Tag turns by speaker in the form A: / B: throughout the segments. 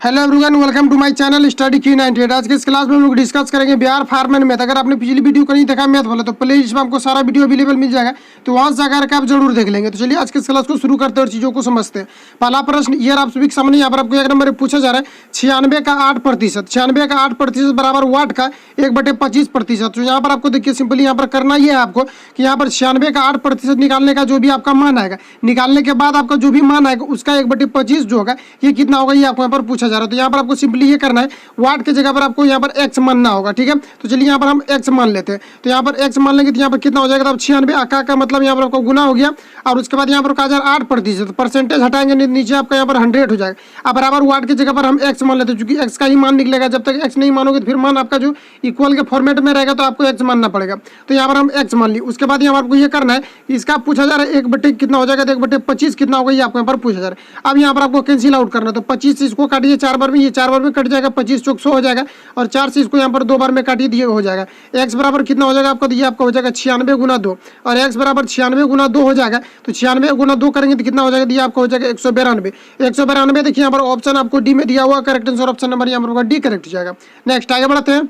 A: Hello everyone, welcome to my channel study की 98। आज के इस क्लास में हम लोग डिस्कस करेंगे बिहार फार्मर मैथ। अगर आपने पिछली वीडियो को नहीं देखा मैथ वाला तो प्ले लिस्ट में आपको सारा वीडियो अवेलेबल मिल जाएगा, तो वहां से आकर के आप जरूर देख लेंगे। तो चलिए आज के इस क्लास को शुरू करते हैं और चीज़ों को समझते हैं। पहला प्रश्न ये आप सभी के सामने यहाँ पर आपको एक नंबर पूछा जा रहा है 96 का 8%। 96 का 8% बराबर वाट का 1/25%। तो यहाँ पर आपको देखिए सिंपली यहाँ पर करना ही है आपको कि यहाँ पर 96 का 8% निकालने का जो भी आपका मान आएगा, निकालने के बाद आपका जो भी मान आएगा उसका 1/25 जो होगा ये कितना होगा ये आपको यहाँ पर पूछा जा रहा है। तो यहाँ पर आपको सिंपली ये करना है, वाट की जगह पर आपको यहाँ पर एक्स मानना होगा। ठीक है, तो चलिए यहाँ पर हम एक्स मान लेते हैं। तो यहाँ पर एक्स मान लेंगे तो यहाँ पर कितना हो जाएगा, तब 96 का मतलब यहाँ पर आपको गुना हो गया और उसके बाद यहाँ पर कहा जा रहा है 8%, परसेंटेज हटाएंगे नीचे आपका यहाँ पर 100 हो जाएगा। अब बराबर वाट की जगह पर हम एक्स मान लेते हैं, क्योंकि एक्स का ही मान निकलेगा। जब तक एक्स नहीं मानोगे तो फिर मान आपका जो इक्वल के फॉर्मेट में रहेगा तो आपको एक्स मानना पड़ेगा। तो यहाँ पर हम एक्स मान ली। उसके बाद यहाँ पर आपको ये करना है, इसका पूछा जा रहा है 1/, कितना हो जाएगा, तो 1/25 कितना होगा ये आपको यहाँ पर पूछा जा रहा है। अब यहाँ पर आपको कैंसिल आउट करना है, तो 25 से इसको काटिए 4 बार में, ये 4 बार में कट जाएगा, 25 चौक 100 हो जाएगा और 4 से इसको यहाँ पर 2 बार में काटिए दिए हो जाएगा। एक्स बराबर कितना हो जाएगा आपका, तो ये आपका हो जाएगा 96 गुना 2 और एक्स बराबर 96 गुना 2 हो जाएगा। तो 96 गुना 2 करेंगे तो कितना हो जाएगा, ये आपका हो जाएगा 192। 192 देखिए यहाँ पर ऑप्शन आपको डी में दिया हुआ, करेक्ट आंसर ऑप्शन नंबर यहाँ पर होगा डी, करेक्ट हो जाएगा। नेक्स्ट आगे बढ़ते हैं।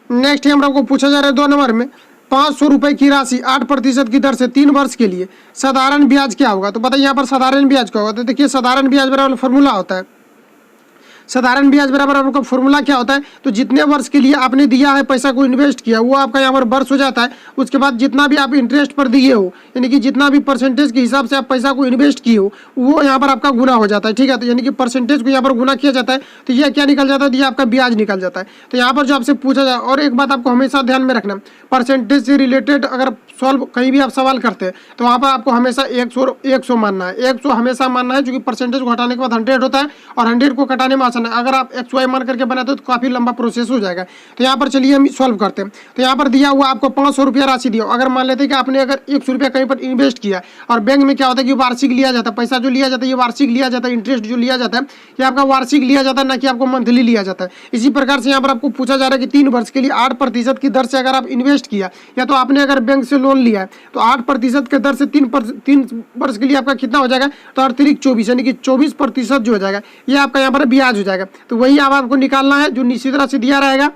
A: नेक्स्ट यहाँ पर आपको पूछा जा रहा है 2 नंबर में 500 रुपए की राशि 8% की दर से 3 वर्ष के लिए साधारण ब्याज क्या होगा। तो बताइए यहाँ पर साधारण ब्याज क्या होगा। तो देखिए साधारण ब्याज बराबर फॉर्मूला होता है, साधारण ब्याज बराबर आपका फॉर्मूला क्या होता है, तो जितने वर्ष के लिए आपने दिया है पैसा को इन्वेस्ट किया वो आपका यहाँ पर वर्ष हो जाता है। उसके बाद जितना भी आप इंटरेस्ट पर दिए हो, यानी कि जितना भी परसेंटेज के हिसाब से आप पैसा को इन्वेस्ट किए हो वो यहाँ पर आपका गुना हो जाता है। ठीक है, तो यानी कि परसेंटेज को यहाँ पर गुना किया जाता है, तो ये क्या निकल जाता है, ये आपका ब्याज निकल जाता है। तो यहाँ पर जो आपसे पूछा जाए, और एक बात आपको हमेशा ध्यान में रखना, परसेंटेज से रिलेटेड अगर सॉल्व कहीं भी आप सवाल करते हैं तो वहाँ पर आपको हमेशा 100 मानना है। 100 हमेशा मानना है, क्योंकि परसेंटेज को हटाने के बाद 100 होता है और 100 को घटाने में आसान है। अगर आप XY मान करके बनाते हो तो काफी लंबा प्रोसेस हो जाएगा। तो यहाँ पर चलिए हम सॉल्व करते हैं। तो यहाँ पर दिया हुआ आपको 500 रुपया राशि दिया। अगर मान लेते हैं कि आपने अगर 100 रुपया कहीं पर इन्वेस्ट किया और बैंक में क्या होता है कि वार्षिक लिया जाता है, पैसा जो लिया जाता है ये वार्षिक लिया जाता है, इंटरेस्ट जो लिया जाता है ये आपका वार्षिक लिया जाता है, ना कि आपको मंथली लिया जाता है। इसी प्रकार से यहाँ पर आपको पूछा जा रहा है कि 3 वर्ष के लिए 8% की दर से अगर आप इन्वेस्ट किया, या तो आपने अगर बैंक से लोन लिया है तो 8% के दर से 3 वर्ष के लिए आपका कितना हो जाएगा, तो अतिरिक्त 24 यानी कि 24% जो हो जाएगा ये आपका यहाँ पर ब्याज हो जाएगा। तो वही अब आपको निकालना है, जो निश्चित राशि दिया रहेगा,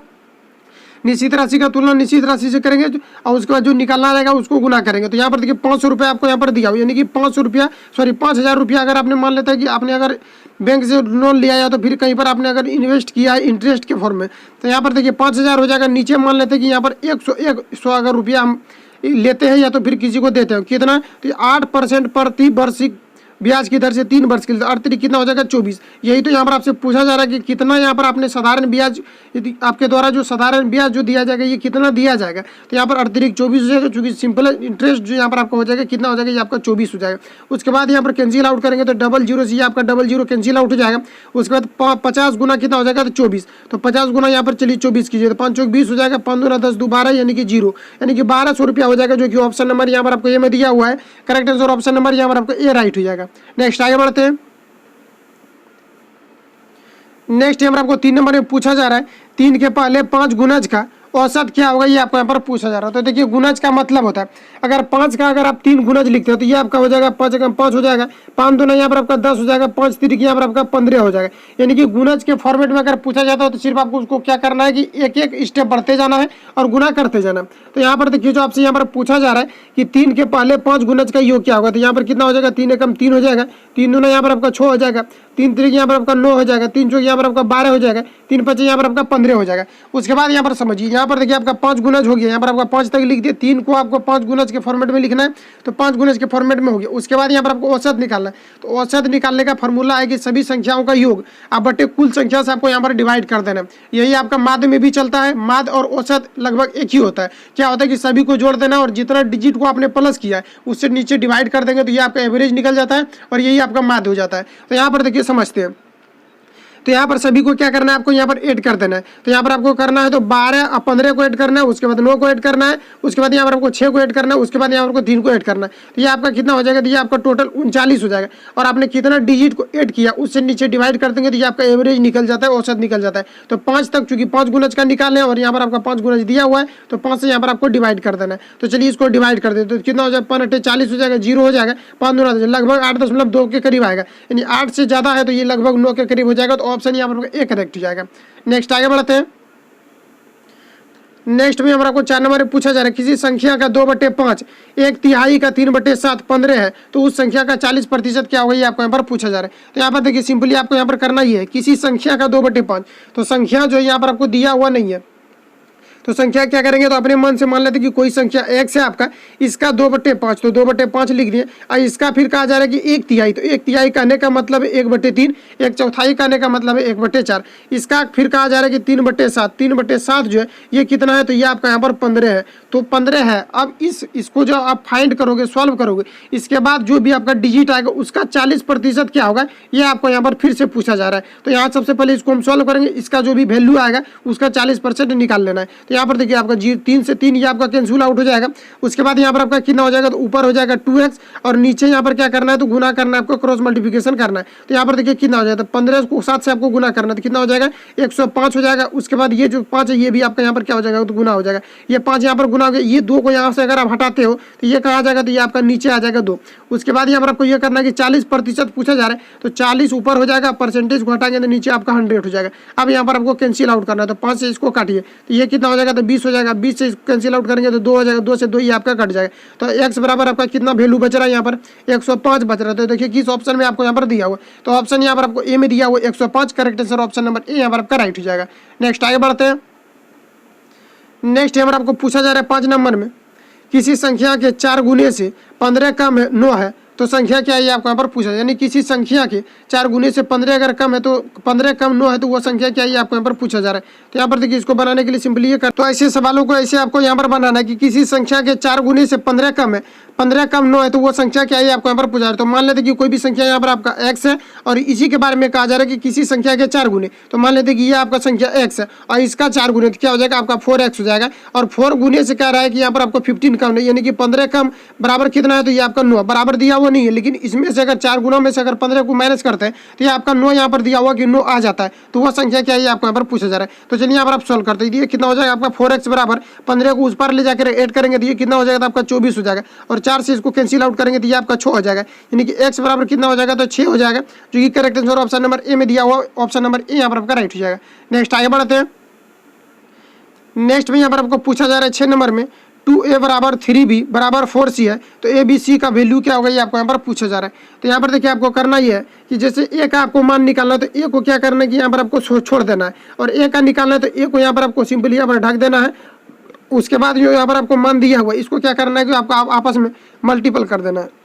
A: निश्चित राशि का तुलना निश्चित राशि से करेंगे और उसके बाद जो निकालना रहेगा उसको गुना करेंगे। तो यहाँ पर देखिए 500 रुपये आपको यहाँ पर दिया हो, यानी कि 5,000 रुपया अगर आपने मान लेता है कि आपने अगर बैंक से लोन लिया या तो फिर कहीं पर आपने अगर इन्वेस्ट किया है इंटरेस्ट के फॉर्म में, तो यहाँ पर देखिए 5,000 हो जाएगा। नीचे मान लेते हैं कि यहाँ पर 100 अगर रुपया हम लेते हैं या तो फिर किसी को देते हैं, कितना, तो 8% प्रति वार्षिक ब्याज की दर से 3 वर्ष के लिए अतिरिक्त कितना हो जाएगा 24। यही तो यहाँ पर आपसे पूछा जा रहा है कि कितना यहाँ पर आपने साधारण ब्याज, यदि आपके द्वारा जो साधारण ब्याज जो दिया जाएगा ये कितना दिया जाएगा, तो यहाँ पर अतिरिक्त 24 हो जाएगा, क्योंकि सिंपल इंटरेस्ट जो यहाँ पर आपका हो जाएगा कितना हो जाएगा, ये आपका 24 हो जाएगा। उसके बाद यहाँ पर कैंसिल आउट करेंगे तो 00 से ये आपका 00 कैंसिल आउट हो जाएगा। उसके बाद 50 गुना कितना हो जाएगा, तो 24। तो 50 गुना यहाँ पर चलिए 24 कीजिए तो 5 चौक 20 हो जाएगा, 5 दूना 10 2 12 यानी कि 0, यानी कि 1200 रुपया हो जाएगा, जो कि ऑप्शन नंबर यहाँ पर आपको ये में दिया हुआ है। करेक्ट आंसर ऑप्शन नंबर यहाँ पर आपको ए राइट हो जाएगा। नेक्स्ट आगे बढ़ते हैं। नेक्स्ट यहाँ पर आपको 3 नंबर में पूछा जा रहा है 3 के पहले 5 गुणज का औसत क्या होगा, ये आपको यहाँ पर पूछा जा रहा है। तो देखिए गुणज का मतलब होता है, अगर 5 का अगर आप 3 गुणज लिखते हो तो ये आपका हो जाएगा 5 एकम 5 हो जाएगा, 5 दूना यहाँ पर आपका 10 हो जाएगा, 5 तिरिक यहाँ पर आपका 15 हो जाएगा। यानी कि गुणज के फॉर्मेट में अगर पूछा जाता है तो सिर्फ आपको उसको क्या करना है कि एक एक स्टेप बढ़ते जाना है और गुना करते जाना। तो यहाँ पर देखिए जो आपसे यहाँ पर पूछा जा रहा है कि 3 के पहले 5 गुणज का योग क्या होगा, तो यहाँ पर कितना हो जाएगा, 3 एकम 3 हो जाएगा, 3 दूना यहाँ पर आपका 6 हो जाएगा, 3 तिरिक यहाँ पर आपका 9 हो जाएगा, 3 चौक यहाँ पर आपका 12 हो जाएगा, 3 पचे यहाँ पर आपका 15 हो जाएगा। उसके बाद यहाँ पर समझिए, यहाँ पर देखिए आपका 5 गुणज हो गया, यहाँ पर आपका 5 तक लिख दिया, 3 को आपको 5 गुणज के फॉर्मेट में लिखना है तो 5 गुणज के फॉर्मेट में हो गया। उसके बाद यहाँ पर आपको औसत निकालना है, तो औसत निकालने का फॉर्मूला है कि सभी संख्याओं का योग आप बटे कुल संख्या से आपको यहाँ पर डिवाइड कर देना। यही आपका माध्य में भी चलता है, माध्य और औसत लगभग एक ही होता है। क्या होता है कि सभी को जोड़ देना और जितना डिजिट को आपने प्लस किया है उससे नीचे डिवाइड कर देंगे तो ये आपका एवरेज निकल जाता है और यही आपका माध्य हो जाता है। तो यहाँ पर देखिए समझते हैं, तो यहाँ पर सभी को क्या करना है, आपको यहाँ पर ऐड कर देना है। तो यहाँ पर आपको करना है तो 12 और 15 को ऐड करना है, उसके बाद 9 को ऐड करना है, उसके बाद यहाँ पर आपको 6 को ऐड करना है, उसके बाद यहाँ पर आपको 3 को ऐड करना है। तो ये आपका कितना हो जाएगा, तो ये आपका टोटल 39 हो जाएगा। और आपने कितना डिजिट को ऐड किया उससे नीचे डिवाइड कर देंगे तो ये आपका एवरेज निकल जाता है, औसत निकल जाता है। तो 5 तक चूंकि 5 गुणज का निकालना है और यहाँ पर आपका 5 गुणज दिया हुआ है तो 5 से यहाँ पर आपको डिवाइड कर देना है। तो चलिए इसको डिवाइड कर देते तो कितना हो जाएगा, 5 × 40 हो जाएगा, 0 हो जाएगा, 5 दूना लगभग 8.2 के करीब आएगा, यानी 8 से ज़्यादा है तो ये लगभग 9 के करीब हो जाएगा। तो ऑप्शन यहाँ पर ए करेक्ट हो जाएगा। नेक्स्ट आगे बढ़ते हैं। नेक्स्ट में हमारा को 4 नंबर में पूछा जा रहा है, किसी संख्या का 2/5 1/3 का 3/7 15 है तो उस संख्या का 40% क्या होगा, ये आपको यहाँ पर पूछा जा रहा है। तो यहाँ पर देखिए सिंपली आपको यहाँ पर करना ही है, किसी संख्या का 2/5, तो संख्या जो है यहाँ पर आपको दिया हुआ नहीं है तो संख्या क्या करेंगे, तो अपने मन से मान लेते कि कोई संख्या x है आपका, इसका 2/5 तो 2/5 लिख दिए। और इसका फिर कहा जा रहा है कि 1/3 तो 1/3 कहने का मतलब है 1/3, 1/4 कहने का मतलब है 1/4। इसका फिर कहा जा रहा है कि 3/7, 3/7 जो है ये कितना है, तो ये आपका यहाँ पर 15 है। तो 15 है। अब इसको जो आप फाइंड करोगे, सॉल्व करोगे, इसके बाद जो भी आपका डिजिट आएगा उसका 40% क्या होगा, ये आपको यहाँ पर फिर से पूछा जा रहा है। तो यहाँ सबसे पहले इसको हम सॉल्व करेंगे, इसका जो भी वैल्यू आएगा उसका 40% निकाल लेना है। यहाँ पर देखिए आपका 3 से 3 ये आपका कैंसिल आउट हो जाएगा। उसके बाद यहाँ पर आपका कितना हो जाएगा, तो ऊपर हो जाएगा 2x और नीचे यहाँ पर क्या करना है, तो गुना करना है, आपको क्रॉस मल्टीप्लिकेशन करना है। तो यहाँ पर देखिए कितना हो जाएगा, तो 15 को 7 से आपको गुना करना है तो कितना हो जाएगा, 105 हो जाएगा। उसके बाद ये जो 5 है ये भी आपका यहाँ पर क्या हो जाएगा, तो गुना हो जाएगा। ये 5 यहाँ पर गुना हो गया, ये 2 को यहाँ से अगर आप हटाते हो तो ये कहा जाएगा, तो ये आपका नीचे आ जाएगा 2। उसके बाद यहाँ पर आपको ये करना है कि 40% पूछा जा रहा है तो 40 ऊपर हो जाएगा, परसेंटेज को हटाएंगे तो नीचे आपका 100 हो जाएगा। अब यहाँ पर आपको कैंसिल आउट करना है तो 5 से इसको काटिए तो ये कितना हो जाएगा, तो 20 हो जाएगा। 20 से कैंसिल आउट करेंगे तो 2 हो जाएगा, 2 से 2 ही आपका कट जाएगा। तो x बराबर आपका कितना वैल्यू बच रहा है, यहाँ पर 105 बच रहा है। तो देखिए किस ऑप्शन में आपको यहाँ पर दिया हुआ, तो ऑप्शन यहाँ पर आपको ए में दिया हुआ 105 correct answer option number A यहाँ पर आपका राइट हो जाएगा। नेक्स्ट आगे बढ़ते हैं। नेक्स्ट यहाँ पर आपको पूछा जा रहा है 5 नंबर में, किसी संख्या के 4 गुने से 15 कम है 9 है तो संख्या क्या है, ये आपको यहाँ पर पूछा, यानी किसी संख्या के 4 गुने से 15 अगर कम है तो 15 कम 9 है तो वो संख्या क्या है, ये आपको यहाँ पर पूछा जा रहा है। तो यहाँ पर देखिए इसको बनाने के लिए सिंपली ये कर, तो ऐसे सवालों को ऐसे आपको यहाँ पर बनाना है कि किसी संख्या के 4 गुने से 15 कम है, 15 कम 9 है तो वो संख्या क्या है, आपको यहाँ पर पूछा जा रहा है। तो मान लेते कि कोई भी संख्या यहाँ पर आपका x है और इसी के बारे में कहा जा रहा है कि किसी संख्या के 4 गुने, तो मान लेते कि ये आपका संख्या x है और इसका 4 गुने तो क्या हो जाएगा, आपका 4x हो जाएगा। और 4 गुने से कह रहा है कि यहाँ पर आपको 15 कम नहीं, यानी कि 15 कम बराबर कितना है, तो ये आपका 9 बराबर दिया हुआ नहीं है, लेकिन इसमें से अगर 4 गुणों में से अगर 15 को माइनस करते हैं तो ये आपका 9 यहाँ पर दिया हुआ कि 9 आ जाता है। तो वह संख्या क्या है, आपको यहाँ पर पूछा जा रहा है। तो चलिए यहाँ पर आप सॉल्व करते हैं, कितना हो जाएगा आपका 4x बराबर 15 को उस पर ले जाकर ऐड करेंगे तो ये कितना हो जाएगा, तो आपका 24 हो जाएगा। और 4 से इसको कैंसिल आउट करेंगे तो ये आपका 6 हो जाएगा, यानी कि x बराबर कितना हो जाएगा, तो 6 हो जाएगा, जो कि correct answer option number A में दिया हुआ, ऑप्शन नंबर ए यहाँ पर आपका राइट हो जाएगा। नेक्स्ट आगे बढ़ते हैं। नेक्स्ट में यहाँ पर आपको पूछा जा रहा है 6 नंबर में, 2a बराबर 3b बराबर 4c है तो a b c का वैल्यू क्या होगा, ये आपको यहाँ पर पूछा जा रहा है। तो यहाँ पर देखिए आपको करना ही है कि जैसे a का आपको मान निकालना है तो a को क्या करना है कि यहाँ पर आपको छोड़ देना है, और a का निकालना है तो a को यहाँ पर आपको सिंपली यहाँ पर ढक देना है। उसके बाद जो यहाँ पर आपको मान दिया हुआ है इसको क्या करना है कि आपको आपस में मल्टीपल कर देना है।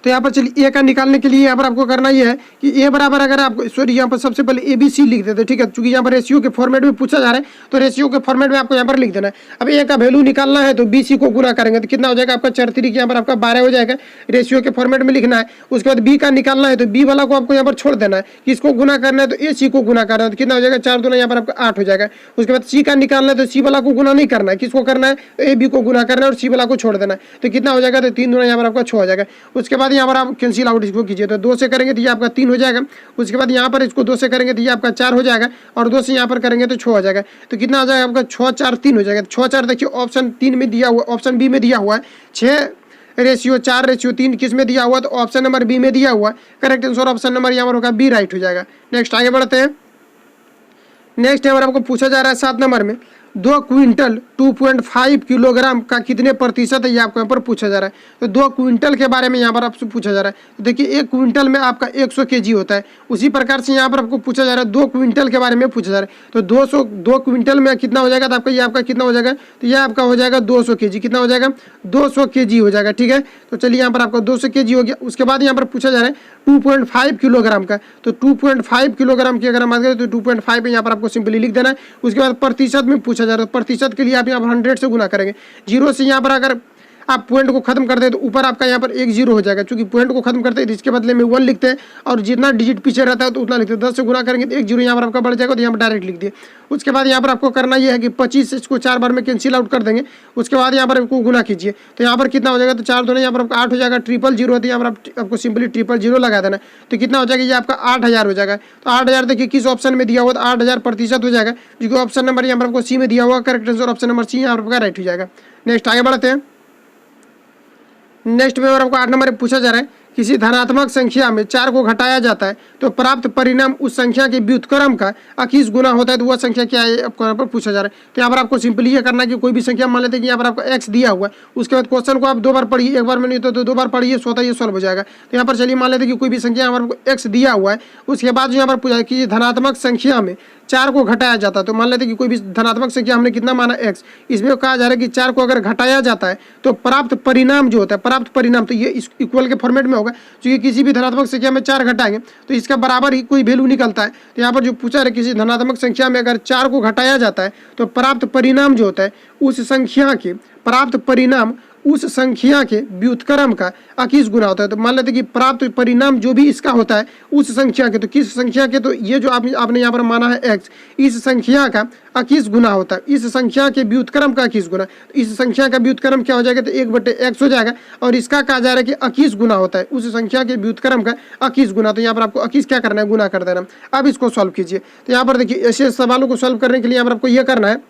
A: तो यहाँ पर चलिए ए का निकालने के लिए यहाँ पर आपको करना ही है कि ए बराबर, अगर आपको सॉरी यहाँ पर सबसे पहले ए बी सी लिख देते हैं, ठीक है, क्योंकि यहाँ पर रेशियो के फॉर्मेट में पूछा जा रहा है तो रेशियो के फॉर्मेट में आपको यहाँ पर लिख देना है। अब ए का वैल्यू निकालना है तो बी सी को गुना करेंगे तो कितना हो जाएगा, आपका 4 3 यहाँ पर आपका 12 हो जाएगा, रेशियो के फॉर्मेट में लिखना है। उसके बाद बी का निकालना है तो बी वाला को आपको यहाँ पर छोड़ देना है, किसको गुना करना है, तो ए सी को गुना करना है तो कितना हो जाएगा, 4 दूना यहाँ पर आपका 8 हो जाएगा। उसके बाद सी का निकालना है तो सी वाला को गुना नहीं करना है, किसको करना है, ए बी को गुना करना है और सी वाला को छोड़ देना है तो कितना हो जाएगा, तो 3 दूना यहाँ पर आपका 6 हो जाएगा। उसके बाद यहाँ पर आप कैंसिल आउट इसको कीजिए तो 2 से करेंगे तो ये आपका 3 हो जाएगा। उसके बाद यहाँ पर इसको 2 से करेंगे तो ये आपका 4 हो जाएगा, और 2 से यहाँ पर करेंगे तो 6 हो जाएगा। तो कितना हो जाएगा आपका 6 4 3 हो जाएगा। 6 4 देखिए ऑप्शन 3 में दिया हुआ, ऑप्शन बी में दिया हुआ है 6:4:3 किस में दिया हुआ, तो ऑप्शन नंबर बी में दिया हुआ है। करेक्ट आंसर ऑप्शन नंबर यहाँ पर होगा बी राइट हो जाएगा। नेक्स्ट आगे बढ़ते हैं। नेक्स्ट यहाँ पर आपको पूछा जा रहा है 7 नंबर में, 2 क्विंटल 2.5 किलोग्राम का कितने प्रतिशत है, ये आपको यहाँ पर पूछा जा रहा है। तो 2 क्विंटल के बारे में यहाँ पर आपसे पूछा जा रहा है। तो देखिए 1 क्विंटल में आपका 100 kg होता है, उसी प्रकार से यहाँ पर आपको पूछा जा रहा है 2 क्विंटल के बारे में पूछा जा रहा है। तो 2 क्विंटल में कितना हो जाएगा, तो आपका ये आपका कितना हो जाएगा, तो ये आपका हो जाएगा 200 kg। कितना हो जाएगा, 200 kg हो जाएगा, ठीक है। तो चलिए यहाँ पर आपका 200 kg हो गया। उसके बाद यहाँ पर पूछा जा रहा है 2.5 किलोग्राम का, तो 2.5 किलोग्राम की अगर हम बात करें तो 2.5 यहाँ पर आपको सिंपली लिख देना है। उसके बाद प्रतिशत में पूछा जा रहा है, प्रतिशत के लिए आप यहाँ पर 100 से गुना करेंगे। 0 से यहाँ पर अगर आप पॉइंट को खत्म करते हैं तो ऊपर आपका यहाँ पर एक जीरो हो जाएगा, क्योंकि पॉइंट को खत्म करते हैं तो इसके बदले में 1 लिखते हैं और जितना डिजिट पीछे रहता है तो उतना लिखते हैं। 10 से गुना करेंगे तो एक जीरो यहाँ पर आपका बढ़ जाएगा, तो यहाँ पर डायरेक्ट लिख दिए। उसके बाद यहाँ पर आपको करना यह है कि 25 इसको 4 बार में कैंसिल आउट कर देंगे। उसके बाद यहाँ पर आपको गुना कीजिए, तो यहाँ पर कितना हो जाएगा, तो 4 दूने यहाँ पर आपका 8 हो जाएगा। 000 होती है, यहाँ पर आपको सिंपली 000 लगा देना, तो कितना हो जाएगा, ये आपका 8000 हो जाएगा। तो 8000 देखिए किस ऑप्शन में दिया हुआ, तो 8000% हो जाएगा, जो कि ऑप्शन नंबर यहाँ पर आपको सी में दिया हुआ। Correct answer option number C यहाँ पर आपका राइट हो जाएगा। नेक्स्ट आगे बढ़ते हैं। नेक्स्ट में और आपको 8 नंबर में पूछा जा रहा है, किसी धनात्मक संख्या में 4 को घटाया जाता है तो प्राप्त परिणाम उस संख्या के व्युत्क्रम का 21 गुना होता है, तो वह संख्या क्या है आपको यहाँ पर पूछा जा रहा है। तो यहाँ पर आपको सिंपली ये करना है कि कोई भी संख्या मान लेते हैं कि यहाँ पर आपको x दिया हुआ है, उसके बाद क्वेश्चन को आप 2 बार पढ़िए, एक बार में नहीं तो 2 बार पढ़िए, स्वतः ये सॉल्व हो जाएगा। तो यहाँ पर चलिए मान लेते हैं कि कोई भी संख्या यहाँ पर x दिया हुआ है, उसके बाद जो यहाँ पर पूछा है कि धनात्मक संख्या में 4 को घटाया जाता है, तो मान लेते हैं कि कोई भी धनात्मक संख्या हमने कितना माना x, इसमें कहा जा रहा है कि 4 को अगर घटाया जाता है तो प्राप्त परिणाम जो होता है, प्राप्त परिणाम तो ये इक्वल के फॉर्मेट में होगा, क्योंकि किसी भी धनात्मक संख्या में 4 घटाएंगे तो इसका बराबर ही कोई वैल्यू निकलता है। तो यहाँ पर जो पूछा है किसी धनात्मक संख्या में अगर 4 को घटाया जाता है तो प्राप्त परिणाम जो होता है उस संख्या के, प्राप्त परिणाम उस संख्या के व्युत्क्रम का 21 गुना होता है। तो मान लेते हैं कि प्राप्त परिणाम जो भी इसका होता है उस संख्या के, तो किस संख्या के, तो ये जो आपने यहाँ पर माना है x, इस संख्या का 21 गुना होता है, इस संख्या के व्युत्क्रम का 21 गुना। तो इस संख्या का व्युत्क्रम क्या हो जाएगा, तो 1/x हो जाएगा, और इसका कहा जा रहा है कि 21 गुना होता है, उस संख्या के व्युत्क्रम का 21 गुना। तो यहाँ पर आपको 21 क्या करना है, गुना कर देना। अब इसको सॉल्व कीजिए। तो यहाँ पर देखिए ऐसे सवालों को सॉल्व करने के लिए यहाँ पर आपको यह करना है,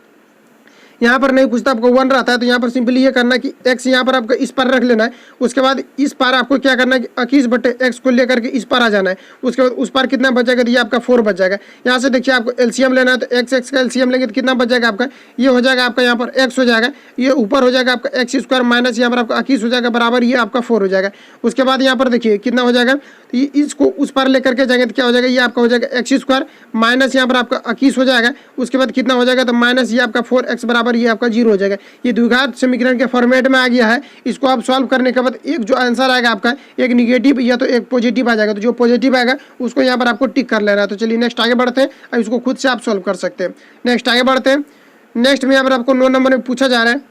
A: यहाँ पर नहीं पूछता, आपको 1 रहता है, तो यहाँ पर सिंपली ये करना है कि x यहाँ पर आपको इस पर रख लेना है। उसके बाद इस पार आपको क्या करना है कि 21/x को लेकर के इस पर आ जाना है। उसके बाद उस पार कितना बच जाएगा, तो ये आपका 4 बच जाएगा। यहाँ से देखिए आपको एलसीएम लेना है, तो x का एलसीएम लेंगे तो कितना बच जाएगा आपका, ये हो जाएगा आपका यहाँ पर x हो जाएगा, ये ऊपर हो जाएगा आपका x² माइनस यहाँ पर आपका 21 हो जाएगा बराबर, ये आपका 4 हो जाएगा। उसके बाद यहाँ पर देखिए कितना हो जाएगा, तो इसको उस पर लेकर के जाएंगे तो क्या हो जाएगा, ये आपका हो जाएगा x² माइनस यहाँ पर आपका 21 हो जाएगा। उसके बाद कितना हो जाएगा, तो माइनस ये आपका 4x बराबर ये आपका 0 हो जाएगा। ये द्विघात समीकरण के फॉर्मेट में आ गया है। इसको आप सॉल्व करने के बाद एक जो आंसर आएगा आपका, एक निगेटिव या तो एक पॉजिटिव आ जाएगा, तो जो पॉजिटिव आएगा उसको यहाँ पर आपको टिक कर लेना है। तो चलिए नेक्स्ट आगे बढ़ते हैं, अब इसको खुद से आप सॉल्व कर सकते हैं। नेक्स्ट आगे बढ़ते हैं। नेक्स्ट में यहाँ पर आपको 9 नंबर में पूछा जा रहा है,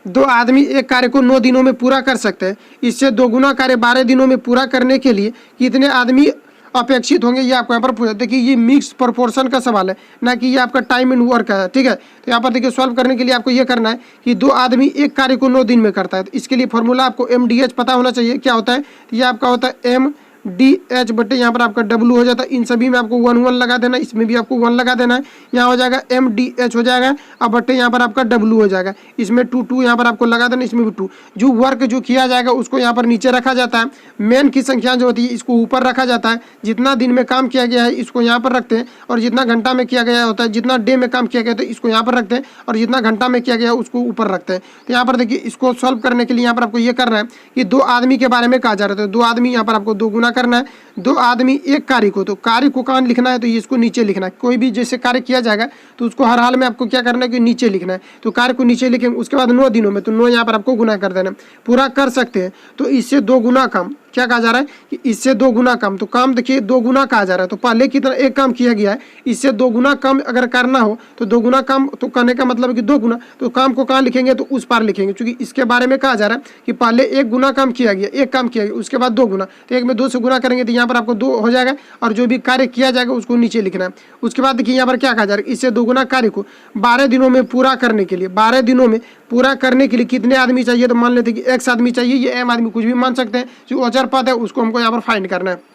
A: 2 आदमी एक कार्य को 9 दिनों में पूरा कर सकते हैं, इससे 2 गुना कार्य 12 दिनों में पूरा करने के लिए कितने आदमी अपेक्षित होंगे, ये आपको यहाँ पर पूछा। देखिए ये मिक्स प्रोपोर्शन का सवाल है, ना कि ये आपका टाइम एंड वर्क है, ठीक है। तो यहाँ पर देखिए सॉल्व करने के लिए आपको ये करना है कि 2 आदमी एक कार्य को 9 दिन में करता है, तो इसके लिए फॉर्मूला आपको MDH पता होना चाहिए। क्या होता है, ये आपका होता है MDH बटे यहाँ पर आपका W हो जाता है। इन सभी में आपको 1 1 लगा देना, इसमें भी आपको 1 लगा देना है। यहाँ हो जाएगा MDH हो जाएगा, अब बटे यहाँ पर आपका W हो जाएगा, इसमें 2 2 यहाँ पर आपको लगा देना, इसमें भी 2। जो वर्क जो किया जाएगा उसको यहाँ पर नीचे रखा जाता है। मेन की संख्या जो होती है इसको ऊपर रखा जाता है। जितना दिन में काम किया गया है इसको यहाँ पर रखते हैं, और जितना घंटा में किया गया होता है, जितना डे में काम किया गया तो इसको यहाँ पर रखते हैं, और जितना घंटा में किया गया है उसको ऊपर रखते हैं। तो यहाँ पर देखिए इसको सॉल्व करने के लिए यहाँ पर आपको ये करना है कि 2 आदमी के बारे में कहा जा रहा है, तो 2 आदमी यहाँ पर आपको 2 गुना करना है। 2 आदमी एक कार्य को, तो कार्य को कहाँ लिखना है, तो इसको नीचे लिखना है। कोई भी जैसे कार्य किया जाएगा तो उसको हर हाल में आपको क्या करना है कि नीचे लिखना है। तो कार्य को नीचे लिखेंगे, उसके बाद 9 दिनों में, तो 9 यहाँ पर आपको गुना कर देना, पूरा कर सकते हैं। तो इससे 2 गुना कम, क्या कहा जा रहा है कि इससे 2 गुना कम, तो काम देखिए 2 गुना कहा जा रहा है। तो पहले की तरह एक काम किया गया है, इससे 2 गुना कम अगर करना हो तो 2 गुना कम, तो करने का मतलब है कि 2 गुना, तो काम को कहाँ लिखेंगे, तो उस पार लिखेंगे, क्योंकि इसके बारे में कहा जा रहा है कि पहले 1 गुना काम किया गया, एक काम किया गया, उसके बाद 2 गुना, तो 1 में 2 से गुना करेंगे तो यहाँ पर आपको 2 हो जाएगा, और जो भी कार्य किया जाएगा उसको नीचे लिखना है। उसके बाद देखिए यहाँ पर क्या कहा जा रहा है, इससे 2 गुना कार्य को 12 दिनों में पूरा करने के लिए, 12 दिनों में पूरा करने के लिए कितने आदमी चाहिए, तो मान लेते हैं कि x आदमी चाहिए, ये m आदमी कुछ भी मान सकते हैं, जो औचर पद है उसको हमको यहाँ पर फाइंड करना है।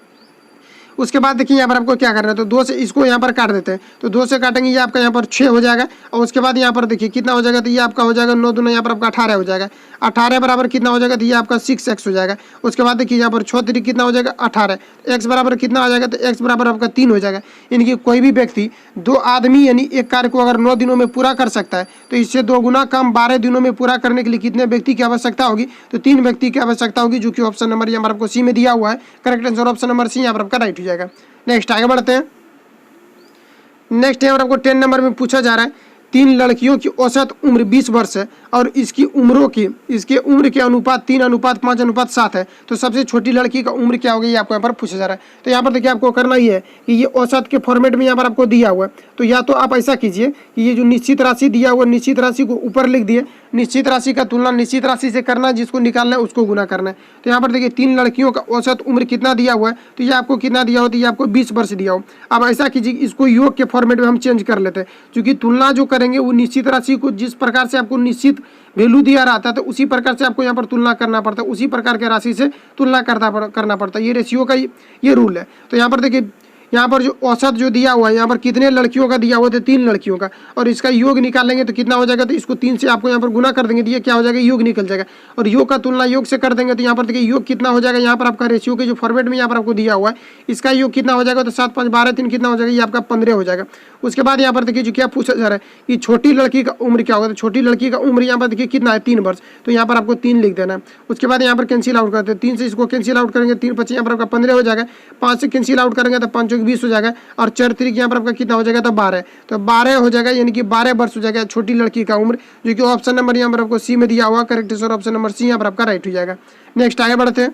A: उसके बाद देखिए यहाँ पर आपको क्या करना है, तो 2 से इसको यहाँ पर काट देते हैं, तो 2 से काटेंगे ये आपका यहाँ पर 6 हो जाएगा, और उसके बाद यहाँ पर देखिए कितना हो जाएगा, तो ये आपका हो जाएगा 9 दूना यहाँ पर आपका 18 हो जाएगा, 18 बराबर कितना हो जाएगा, तो ये आपका 6x हो जाएगा। उसके बाद देखिए यहाँ पर 6 3 कितना हो जाएगा 18, x बराबर कितना हो जाएगा, तो x बराबर आपका 3 हो जाएगा। यानी कि कोई भी व्यक्ति 2 आदमी यानी एक कार्य को अगर 9 दिनों में पूरा कर सकता है, तो इससे 2 गुना कम 12 दिनों में पूरा करने के लिए कितने व्यक्ति की आवश्यकता होगी, तो 3 व्यक्ति की आवश्यकता होगी, जो कि ऑप्शन नंबर यहाँ पर आपको सी में दिया हुआ है। Correct answer option number C यहाँ पर आपका राइट हो जाएगा। नेक्स्ट आगे बढ़ते हैं। नेक्स्ट यहाँ पर आपको 10 नंबर में पूछा जा रहा है, तीन लड़कियों की औसत उम्र 20 वर्ष है और इसके उम्र के अनुपात 3:5:7 है। तो सबसे छोटी लड़की का उम्र क्या होगी ये आपको यहाँ पर पूछा जा रहा है। तो यहाँ पर देखिए आपको करना ही है कि ये औसत के फॉर्मेट में यहाँ पर आपको दिया हुआ है। तो या तो आप ऐसा कीजिए कि ये जो निश्चित राशि दिया हुआ निश्चित राशि को ऊपर लिख दिए, निश्चित राशि का तुलना निश्चित राशि से करना, जिसको निकालना है उसको गुना करना है। तो यहाँ पर देखिए 3 लड़कियों का औसत उम्र कितना दिया हुआ है, तो ये आपको कितना दिया हो, तो ये आपको 20 वर्ष दिया हो। अब ऐसा कीजिए इसको योग के फॉर्मेट में हम चेंज कर लेते हैं, क्योंकि तुलना जो करेंगे वो निश्चित राशि को जिस प्रकार से आपको निश्चित वैल्यू दिया रहता है तो उसी प्रकार से आपको यहाँ पर तुलना करना पड़ता है, उसी प्रकार के राशि से तुलना करना पड़ता है। ये रेशियो का ये रूल है। तो यहाँ पर देखिए यहाँ पर जो औसत जो दिया हुआ है यहाँ पर कितने लड़कियों का दिया हुआ है, 3 लड़कियों का, और इसका योग निकालेंगे तो कितना हो जाएगा, तो इसको 3 से आपको यहाँ पर गुना कर देंगे तो ये क्या हो जाएगा, योग निकल जाएगा। और योग का तुलना योग से कर देंगे तो यहाँ पर देखिए योग कितना हो जाएगा, यहाँ पर आपका रेशियो के जो फॉर्मेट में यहाँ पर आपको दिया हुआ है इसका योग कितना हो जाएगा, तो 7 5 12 3 कितना हो जाएगा, ये आपका 15 हो जाएगा। उसके बाद यहाँ पर देखिए जो क्या पूछा जा रहा है कि छोटी लड़की का उम्र क्या होगा, तो छोटी लड़की का उम्र यहाँ पर देखिए कितना है, 3 वर्ष। तो यहाँ पर आपको 3 लिख देना है। उसके बाद यहाँ पर कैंसिल आउट करते हैं, 3 से इसको कैंसिल आउट करेंगे, 3 25 यहाँ पर आपका 15 हो जाएगा, 5 से कैंसिल आउट करेंगे तो 5 चौक 20 हो जाएगा, और 4 3 यहाँ पर आपका कितना हो जाएगा, तो 12। तो 12 हो जाएगा, यानी कि 12 वर्ष हो जाएगा छोटी लड़की का उम्र, जो कि ऑप्शन नंबर यहाँ पर आपको सी में दिया हुआ करेक्ट है, और ऑप्शन नंबर सी यहाँ पर आपका राइट हो जाएगा। नेक्स्ट आगे बढ़ते हैं।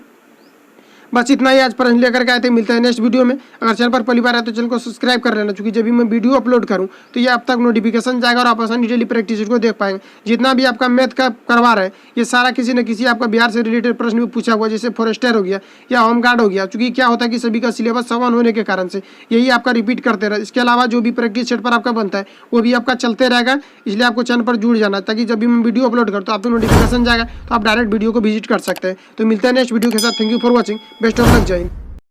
A: बस इतना ही आज प्रश्न लेकर के आए थे। मिलते हैं नेक्स्ट वीडियो में। अगर चैनल पर पहली बार है तो चैनल को सब्सक्राइब कर लेना, क्योंकि जब भी मैं वीडियो अपलोड करूं तो ये आप तक नोटिफिकेशन जाएगा और आप आसानी डेली प्रैक्टिस को देख पाएंगे। जितना भी आपका मैथ का करवा रहे हैं ये सारा किसी न किसी आपका बिहार से रिलेटेड प्रश्न में पूछा हुआ, जैसे फॉरेस्टर हो गया या होम गार्ड हो गया, क्योंकि क्या होता है कि सभी का सिलेबस समान होने के कारण से यही आपका रिपीट करते रहे। इसके अलावा जो भी प्रैक्टिस सेट पर आपका बनता है वो भी आपका चलते रहेगा, इसलिए आपको चैनल पर जुड़ जाना, ताकि जब भी मैं वीडियो अपलोड करता हूँ आपको नोटिफिकेशन जाएगा तो आप डायरेक्ट वीडियो को विजिट कर सकते हैं। तो मिलते हैं नेक्स्ट वीडियो के साथ। Thank you for watching. Best of luck. जय हिंद।